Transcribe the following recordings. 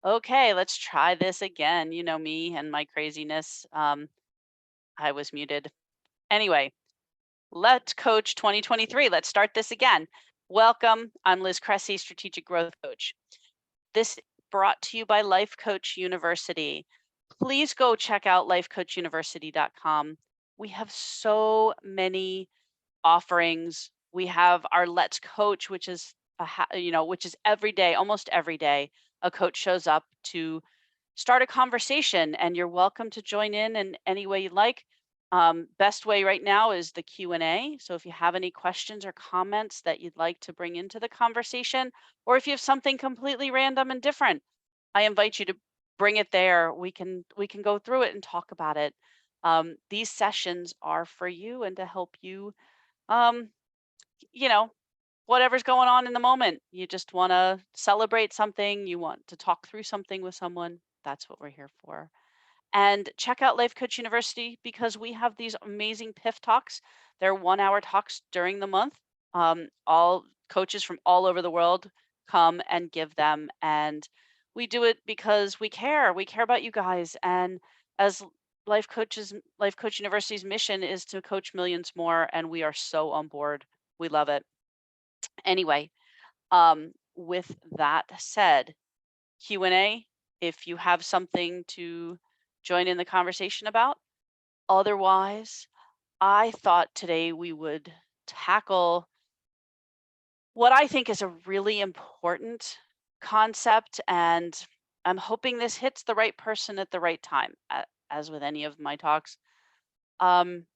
Okay, let's try this again. You know me and my craziness. I was muted. Anyway, let's coach 2023. Let's start this again. Welcome. I'm Liz Cresci, strategic growth coach. This brought to you by Life Coach University. Please go check out lifecoachuniversity.com. We have so many offerings. We have our Let's Coach, which is which is every day, almost every day, a coach shows up to start a conversation, and you're welcome to join in any way you'd like. Best way right now is the Q&A. So if you have any questions or comments that you'd like to bring into the conversation, or if you have something completely random and different, I invite you to bring it there. We can go through it and talk about it. These sessions are for you and to help you, um, you know, whatever's going on in the moment. You just want to celebrate something, you want to talk through something with someone. That's what we're here for. And check out Life Coach University because we have these amazing PIF talks. They're 1 hour talks during the month. All coaches from all over the world come and give them. And we do it because we care. We care about you guys. And as Life Coach University's mission is to coach millions more. And we are so on board. We love it. Anyway, with that said, Q&A, if you have something to join in the conversation about. Otherwise, I thought today we would tackle what I think is a really important concept, and I'm hoping this hits the right person at the right time, as with any of my talks. Um,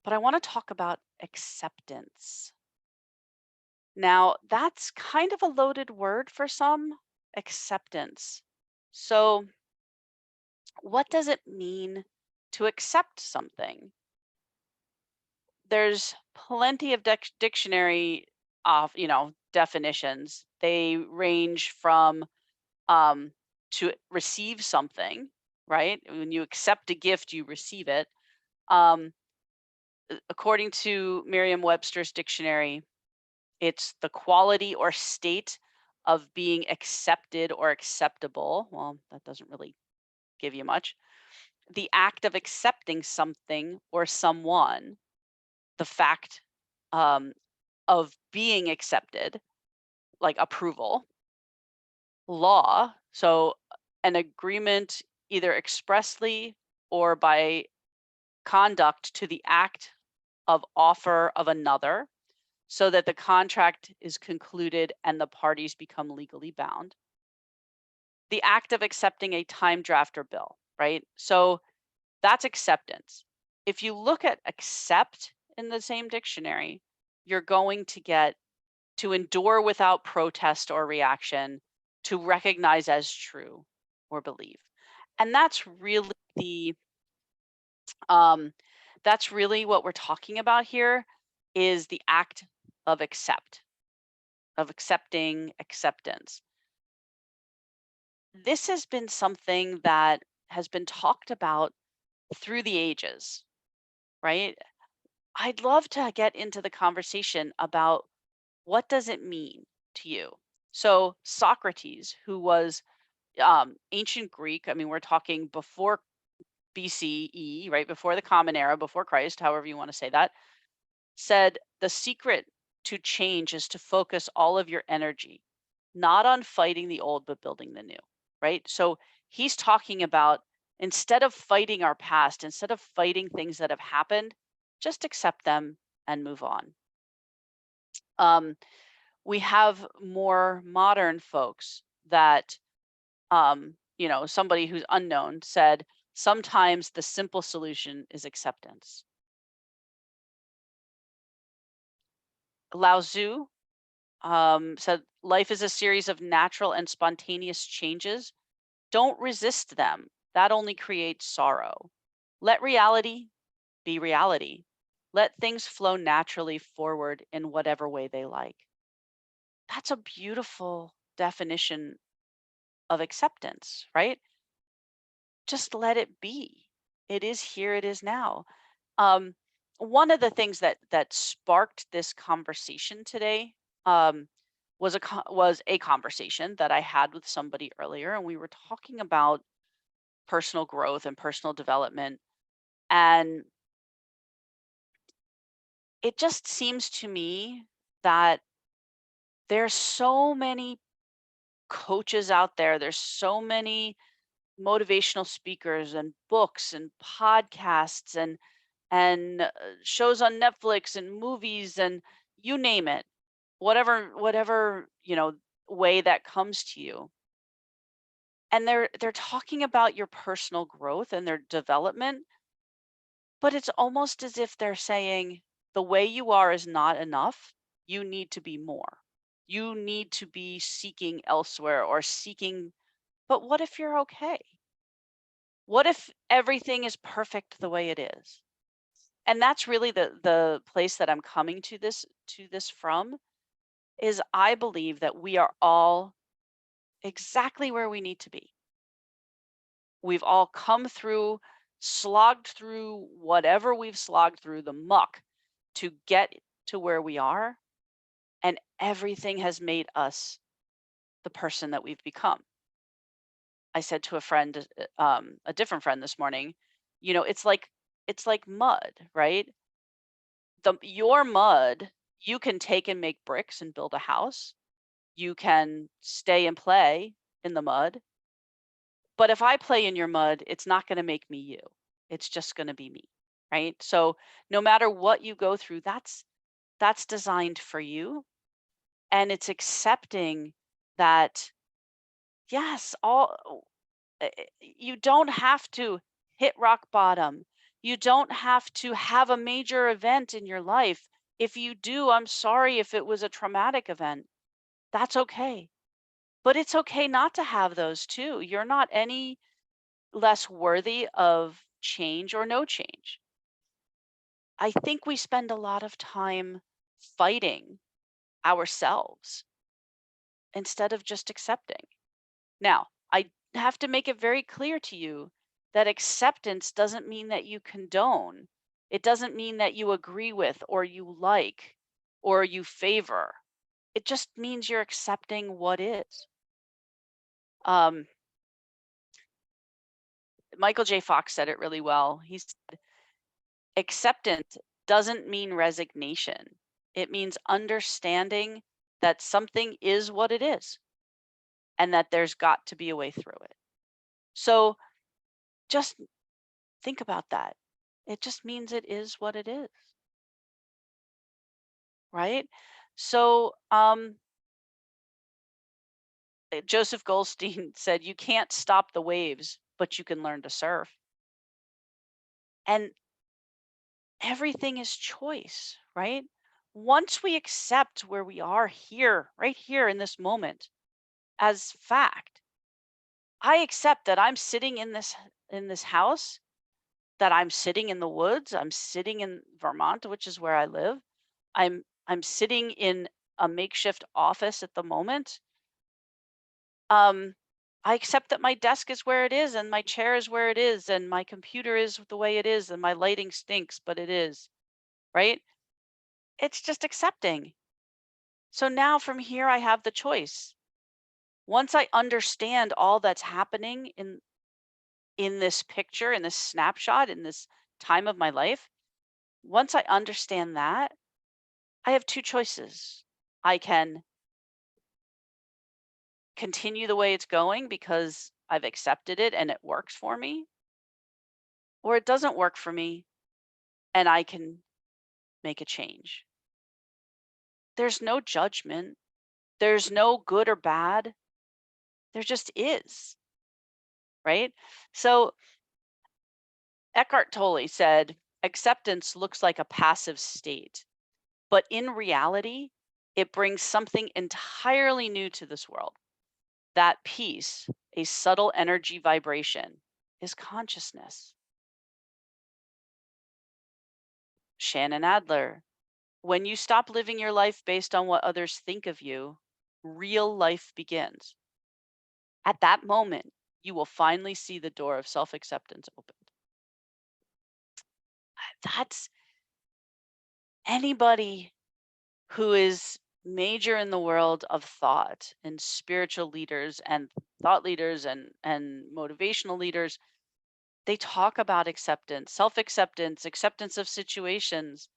but I want to talk about acceptance. Now, that's kind of a loaded word for some, acceptance. So, what does it mean to accept something? There's plenty of dictionary definitions. They range from to receive something, right? When you accept a gift, you receive it. Um, According to Merriam-Webster's dictionary, it's the quality or state of being accepted or acceptable. Well, that doesn't really give you much. The act of accepting something or someone, the fact um, of being accepted, like approval, law, so an agreement either expressly or by conduct to the act of offer of another, so that the contract is concluded and the parties become legally bound. The act of accepting a time draft or bill, right? So that's acceptance. If you look at accept in the same dictionary, you're going to get to endure without protest or reaction, to recognize as true or believe. And the um, that's really what we're talking about here, is the act of accepting acceptance. This has been something that has been talked about through the ages, right? I'd love to get into the conversation about what does it mean to you? So Socrates, who was ancient Greek, I mean, we're talking before BCE, right? Before the Common Era, before Christ, however you want to say that, said the secret to change is to focus all of your energy, not on fighting the old, but building the new, right? So he's talking about, instead of fighting our past, instead of fighting things that have happened, just accept them and move on. Um, we have more modern folks that, somebody who's unknown said, sometimes the simple solution is acceptance. Lao Tzu said, life is a series of natural and spontaneous changes. Don't resist them. That only creates sorrow. Let reality be reality. Let things flow naturally forward in whatever way they like. That's a beautiful definition of acceptance, right? Just let it be. It is here, it is now. Um, One of the things that sparked this conversation today, um, was a conversation that I had with somebody earlier, and we were talking about personal growth and personal development. And it just seems to me that there's so many coaches out there. There's so many motivational speakers and books and podcasts and shows on Netflix and movies and you name it. Whatever, way that comes to you. And they're talking about your personal growth and their development, but it's almost as if they're saying the way you are is not enough. You need to be more. You need to be seeking elsewhere or seeking, but what if you're okay? What if everything is perfect the way it is? And that's really the place that I'm coming to this from is I believe that we are all exactly where we need to be. We've all come through, slogged through whatever we've slogged through, the muck to get to where we are, and everything has made us the person that we've become. I said to a friend, a different friend this morning, it's like mud, right? Your mud, you can take and make bricks and build a house. You can stay and play in the mud. But if I play in your mud, it's not going to make me you. It's just going to be me, right? So no matter what you go through, that's designed for you, and it's accepting that yes, you don't have to hit rock bottom. You don't have to have a major event in your life. If you do, I'm sorry if it was a traumatic event. That's okay. But it's okay not to have those too. You're not any less worthy of change or no change. I think we spend a lot of time fighting ourselves instead of just accepting. Now, I have to make it very clear to you that acceptance doesn't mean that you condone. It doesn't mean that you agree with or you like or you favor. It just means you're accepting what is. Um, Michael J. Fox said it really well. He said, acceptance doesn't mean resignation. It means understanding that something is what it is and that there's got to be a way through it. So just think about that. It just means it is what it is, right? So, Joseph Goldstein said, "You can't stop the waves, but you can learn to surf." And everything is choice, right? Once we accept where we are here, right here in this moment, as fact, I accept that I'm sitting in this house, that I'm sitting in the woods, I'm sitting in Vermont, which is where I live. I'm sitting in a makeshift office at the moment. Um, I accept that my desk is where it is and my chair is where it is and my computer is the way it is and my lighting stinks, but it is, right? It's just accepting. So now from here I have the choice. Once I understand all that's happening in this picture, in this snapshot, in this time of my life, once I understand that, I have two choices. I can continue the way it's going because I've accepted it and it works for me, or it doesn't work for me and I can make a change. There's no judgment, there's no good or bad, there just is, right? So Eckhart Tolle said, acceptance looks like a passive state, but in reality, it brings something entirely new to this world. That peace, a subtle energy vibration, is consciousness. Shannon Adler, when you stop living your life based on what others think of you, real life begins. At that moment, you will finally see the door of self acceptance opened. That's anybody who is major in the world of thought and spiritual leaders and thought leaders and motivational leaders. They talk about acceptance, self-acceptance, acceptance of situations.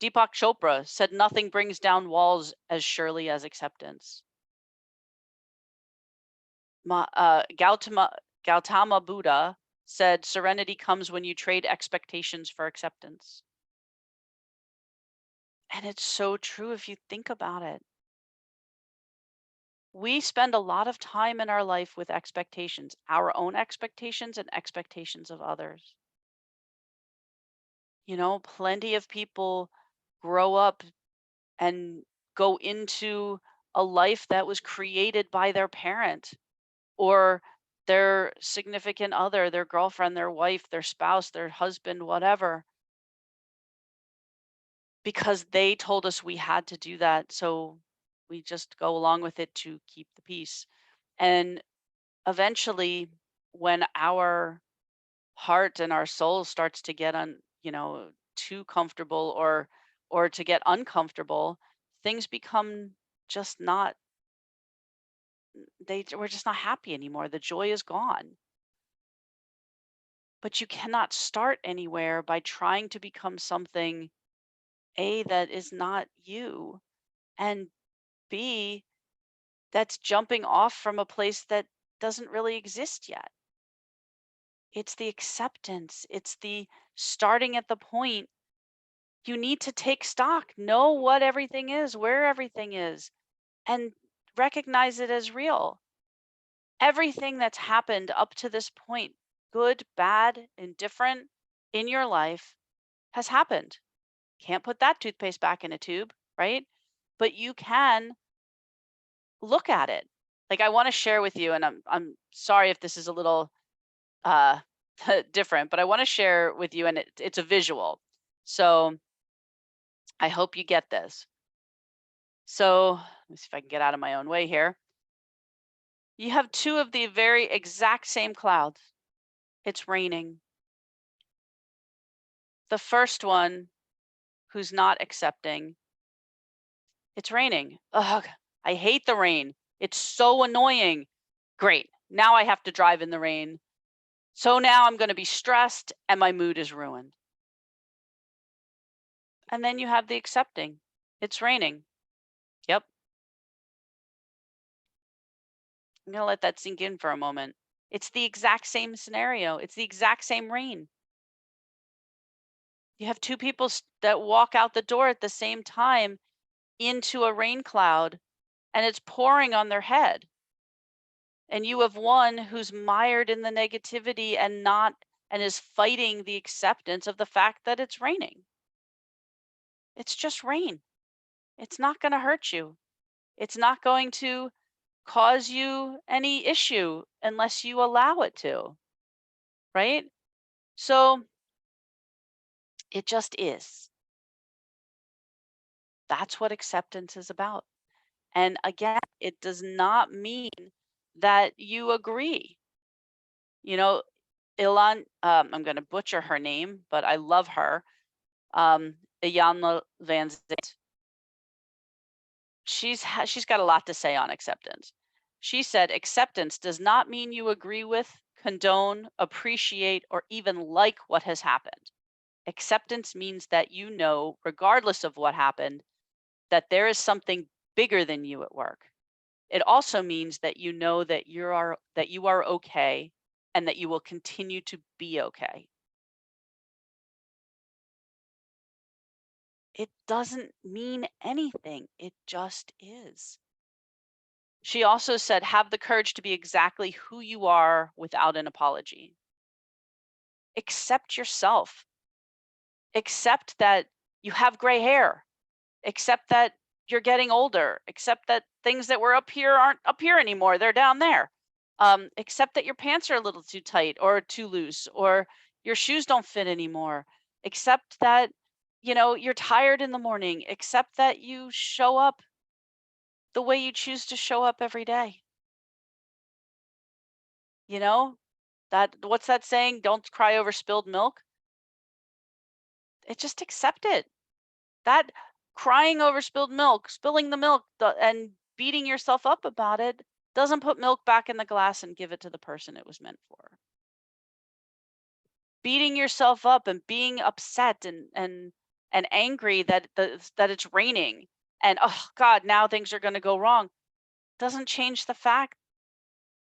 Deepak Chopra said nothing brings down walls as surely as acceptance. Gautama Buddha said serenity comes when you trade expectations for acceptance. And it's so true if you think about it. We spend a lot of time in our life with expectations, our own expectations and expectations of others. Plenty of people grow up and go into a life that was created by their parent or their significant other, their girlfriend, their wife, their spouse, their husband, whatever, because they told us we had to do that. So we just go along with it to keep the peace. And eventually, when our heart and our soul starts to get too comfortable or to get uncomfortable, things become just not we're just not happy anymore. The joy is gone. But you cannot start anywhere by trying to become something A, that is not you, and B, that's jumping off from a place that doesn't really exist yet. It's the acceptance. It's the starting at the point. You need to take stock, know what everything is, where everything is, and recognize it as real. Everything that's happened up to this point, good, bad, indifferent, in your life has happened. Can't put that toothpaste back in a tube, right? But you can look at it. Like I want to share with you, and I'm sorry if this is a little uh different, but I want to share with you, and it's a visual. So I hope you get this. So let me see if I can get out of my own way here. You have two of the very exact same clouds. It's raining. The first one, who's not accepting, it's raining. Ugh, I hate the rain. It's so annoying. Great. Now I have to drive in the rain. So now I'm going to be stressed and my mood is ruined. And then you have the accepting. It's raining. Yep. I'm going to let that sink in for a moment. It's the exact same scenario. It's the exact same rain. You have two people that walk out the door at the same time into a rain cloud and it's pouring on their head. And you have one who's mired in the negativity and is fighting the acceptance of the fact that it's raining. It's just rain. It's not going to hurt you. It's not going to cause you any issue unless you allow it to, right? So it just is. That's what acceptance is about. And again, it does not mean that you agree. You know, Ilan, I'm going to butcher her name, but I love her. Iyanla Van Zant. She's got a lot to say on acceptance. She said, acceptance does not mean you agree with, condone, appreciate, or even like what has happened. Acceptance means that you know, regardless of what happened, that there is something bigger than you at work. It also means that you know that you are okay and that you will continue to be okay. It doesn't mean anything. It just is. She also said, have the courage to be exactly who you are without an apology. Accept yourself. Accept that you have gray hair. Accept that you're getting older. Accept that things that were up here aren't up here anymore. They're down there. Accept that your pants are a little too tight or too loose, or your shoes don't fit anymore. Accept that, you're tired in the morning. Accept that you show up the way you choose to show up every day. You know, what's that saying? Don't cry over spilled milk. Just accept it. That Crying over spilled milk, spilling the milk, and beating yourself up about it doesn't put milk back in the glass and give it to the person it was meant for. Beating yourself up and being upset and angry that it's raining and oh god, now things are going to go wrong doesn't change the fact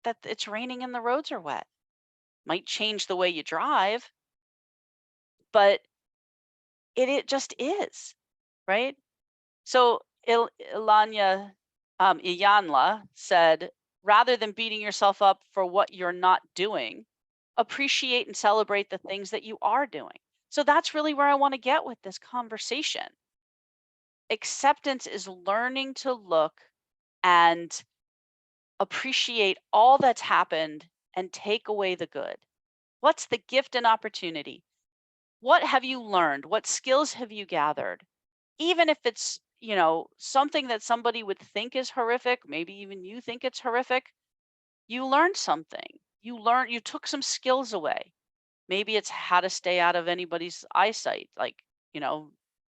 that it's raining and the roads are wet. Might change the way you drive, but it just is, right? So Iyanla said, rather than beating yourself up for what you're not doing, appreciate and celebrate the things that you are doing. So that's really where I want to get with this conversation. Acceptance is learning to look and appreciate all that's happened and take away the good. What's the gift and opportunity? What have you learned? What skills have you gathered? Even if it's, something that somebody would think is horrific, maybe even you think it's horrific, you learned something. You took some skills away. Maybe it's how to stay out of anybody's eyesight, like, you know,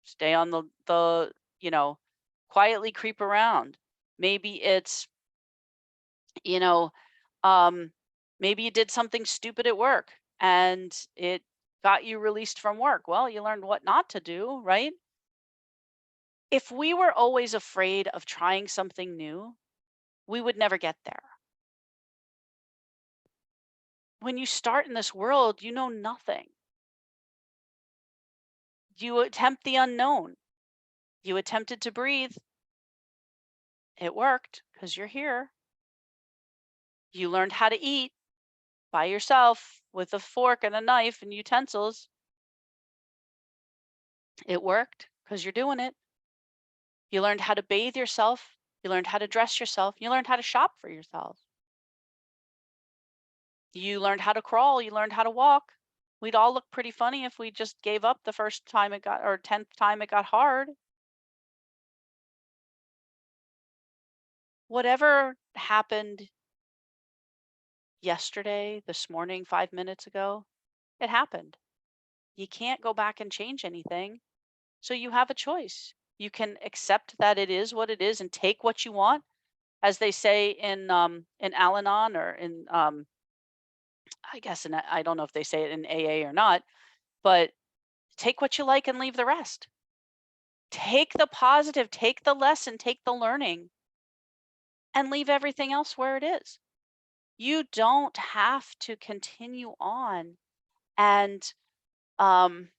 stay on the, you know, quietly creep around. Maybe it's, you know, um, maybe you did something stupid at work and it got you released from work. Well, you learned what not to do, right? If we were always afraid of trying something new, we would never get there. When you start in this world, you know nothing. You attempt the unknown. You attempted to breathe. It worked because you're here. You learned how to eat by yourself with a fork and a knife and utensils. It worked because you're doing it. You learned how to bathe yourself. You learned how to dress yourself. You learned how to shop for yourself. You learned how to crawl. You learned how to walk. We'd all look pretty funny if we just gave up the first time it got, or 10th time it got hard. Whatever happened yesterday, this morning, 5 minutes ago, it happened. You can't go back and change anything. So you have a choice. You can accept that it is what it is and take what you want, as they say in Al-Anon or in I guess I don't know if they say it in AA or not, but take what you like and leave the rest. Take the positive, take the lesson, take the learning, and leave everything else where it is. You don't have to continue on and um,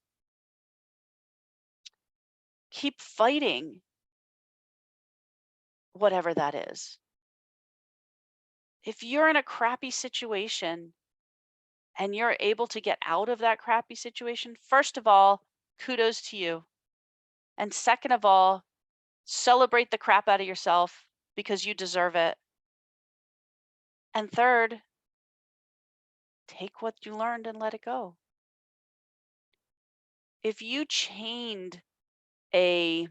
keep fighting whatever that is. If you're in a crappy situation and you're able to get out of that crappy situation, first of all, kudos to you. And second of all, celebrate the crap out of yourself because you deserve it. And third, take what you learned and let it go. If you chained a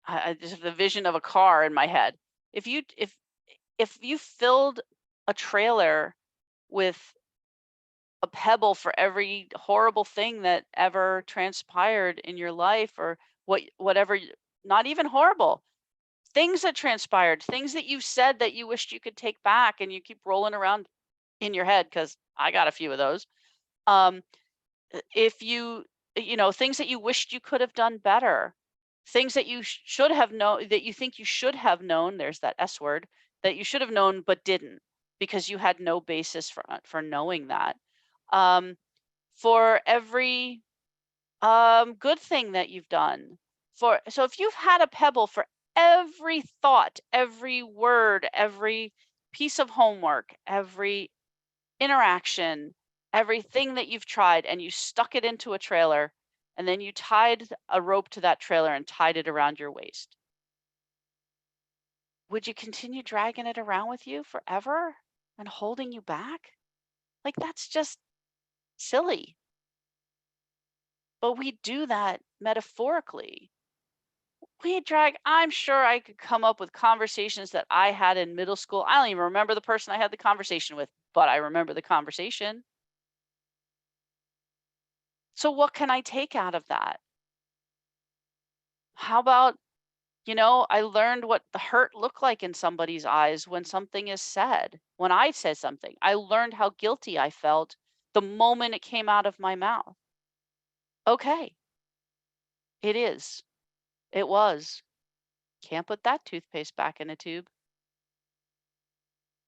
I just have the vision of a car in my head. If you filled a trailer with a pebble for every horrible thing that ever transpired in your life or whatever not even horrible things that transpired, things that you said that you wished you could take back and you keep rolling around in your head because I got a few of those. Um, if things that you wished you could have done better, things that you should have known that you think you should have known, there's that S word, that you should have known but didn't because you had no basis for knowing that. Um, for every good thing that you've done. So if you've had a pebble for every thought, every word, every piece of homework, every interaction, everything that you've tried, and you stuck it into a trailer, and then you tied a rope to that trailer and tied it around your waist, would you continue dragging it around with you forever and holding you back? Like, that's just silly. But we do that metaphorically. I'm sure I could come up with conversations that I had in middle school. I don't even remember the person I had the conversation with, but I remember the conversation. So what can I take out of that? How about, I learned what the hurt looked like in somebody's eyes when something is said. When I said something, I learned how guilty I felt the moment it came out of my mouth. Okay, it is. It was. Can't put that toothpaste back in a tube.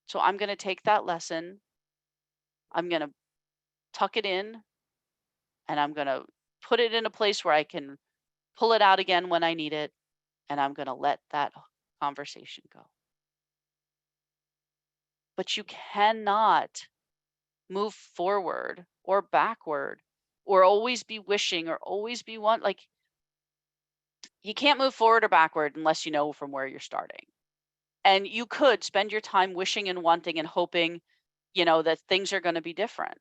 So I'm going to take that lesson. I'm going to tuck it in and I'm going to put it in a place where I can pull it out again when I need it. And I'm going to let that conversation go. But you cannot move forward or backward or always be wishing or always be like you can't move forward or backward unless you know from where you're starting. And you could spend your time wishing and wanting and hoping, that things are going to be different.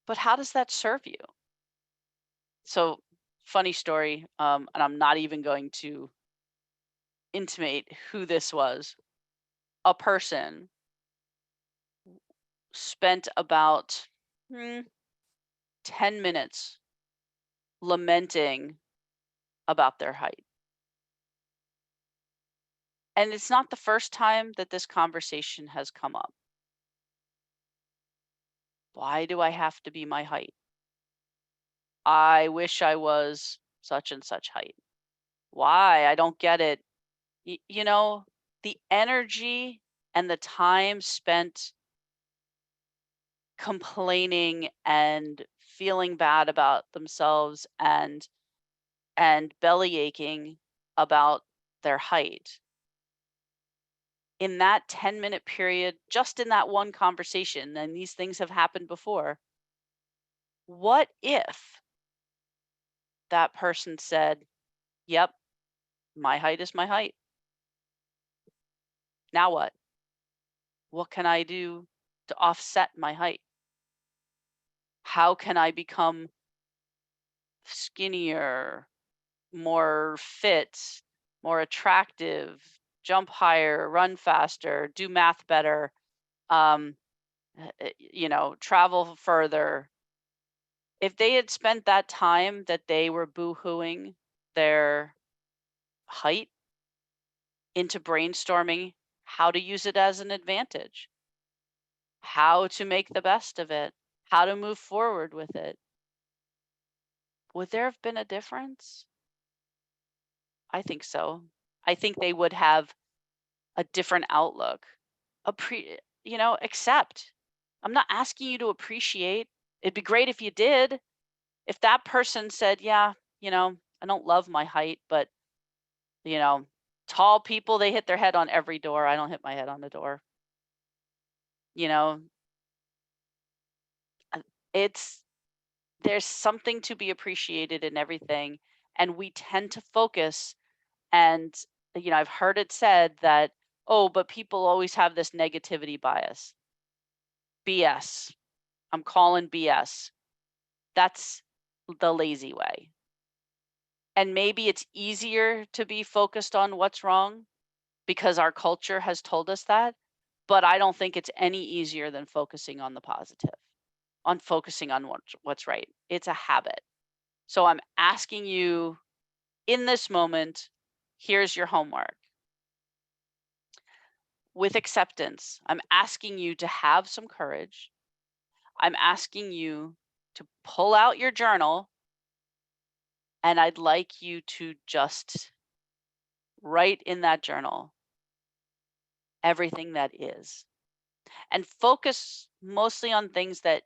But how does that serve you? So, funny story, and I'm not even going to intimate who this was. A person spent about 10 minutes lamenting about their height. And it's not the first time that this conversation has come up. Why do I have to be my height? I wish I was such and such height. Why? I don't get it. The energy and the time spent complaining and feeling bad about themselves and belly aching about their height in that 10-minute period, just in that one conversation, and these things have happened before. What if that person said, yep, my height is my height? Now what? What can I do to offset my height? How can I become skinnier, more fit, more attractive, jump higher, run faster, do math better, travel further? If they had spent that time that they were boo-hooing their height into brainstorming how to use it as an advantage, how to make the best of it, how to move forward with it, would there have been a difference? I think so. I think they would have a different outlook. Accept. I'm not asking you to appreciate. It'd be great if you did. If that person said, yeah, I don't love my height, but, you know, tall people, they hit their head on every door. I don't hit my head on the door. You know, uh, it's, there's something to be appreciated in everything. And we tend to focus and, I've heard it said that, oh, but people always have this negativity bias. BS. I'm calling BS. That's the lazy way. And maybe it's easier to be focused on what's wrong because our culture has told us that. But I don't think it's any easier than focusing on the positive, on focusing on what's right. It's a habit. So I'm asking you in this moment, here's your homework. With acceptance, I'm asking you to have some courage. I'm asking you to pull out your journal, and I'd like you to just write in that journal everything that is and focus mostly on things that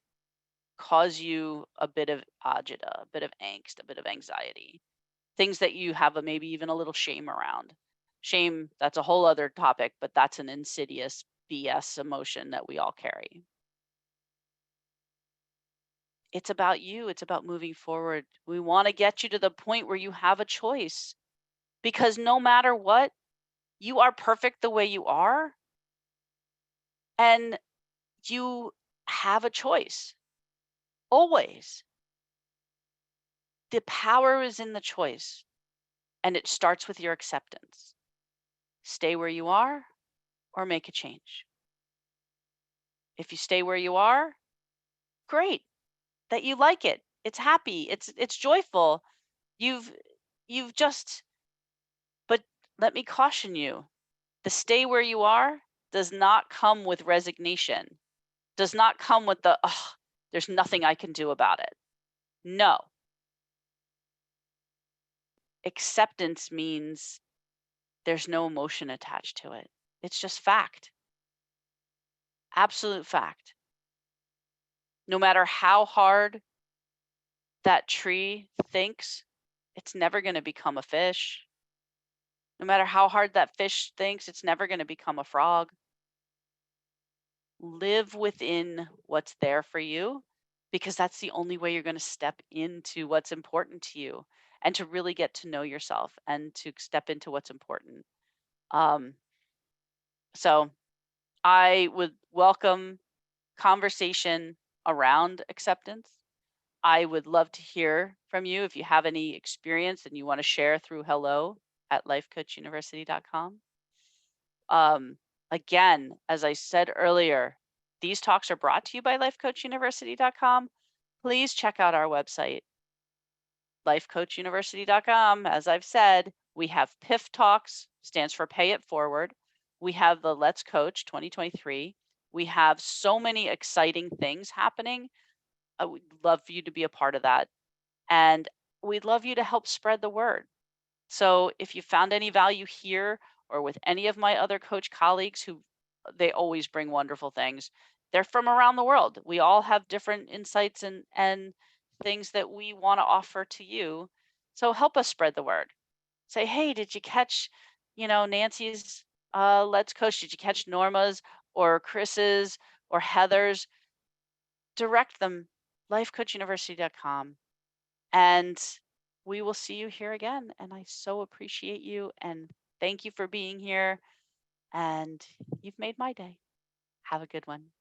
cause you a bit of agita, a bit of angst, a bit of anxiety, things that you have maybe even a little shame around. Shame, that's a whole other topic, but that's an insidious BS emotion that we all carry. It's about you, it's about moving forward. We want to get you to the point where you have a choice because no matter what, you are perfect the way you are and you have a choice. Always. The power is in the choice, and it starts with your acceptance. Stay where you are or make a change. If you stay where you are, great that you like it. It's happy. It's joyful. You've you've just but let me caution you. The stay where you are does not come with resignation. Does not come with the, "Ugh, there's nothing I can do about it." No. Acceptance means there's no emotion attached to it. It's just fact. Absolute fact. No matter how hard that tree thinks, it's never going to become a fish. No matter how hard that fish thinks, it's never going to become a frog. Live within what's there for you because that's the only way you're going to step into what's important to you and to really get to know yourself and to step into what's important. Um, so I would welcome conversation around acceptance. I would love to hear from you if you have any experience and you want to share through hello at lifecoachuniversity.com. Um, Again, as I said earlier, these talks are brought to you by lifecoachuniversity.com. Please check out our website, lifecoachuniversity.com. As I've said, we have PIF Talks, stands for Pay It Forward. We have the Let's Coach 2023. We have so many exciting things happening. I would love for you to be a part of that. And we'd love you to help spread the word. So if you found any value here or with any of my other coach colleagues who they always bring wonderful things. They're from around the world. We all have different insights and things that we want to offer to you. So help us spread the word. Say, "Hey, did you catch, Nancy's Let's Coach? Did you catch Norma's or Chris's or Heather's?" Direct them lifecoachuniversity.com. And we will see you here again. And I so appreciate you and thank you for being here. And you've made my day. Have a good one.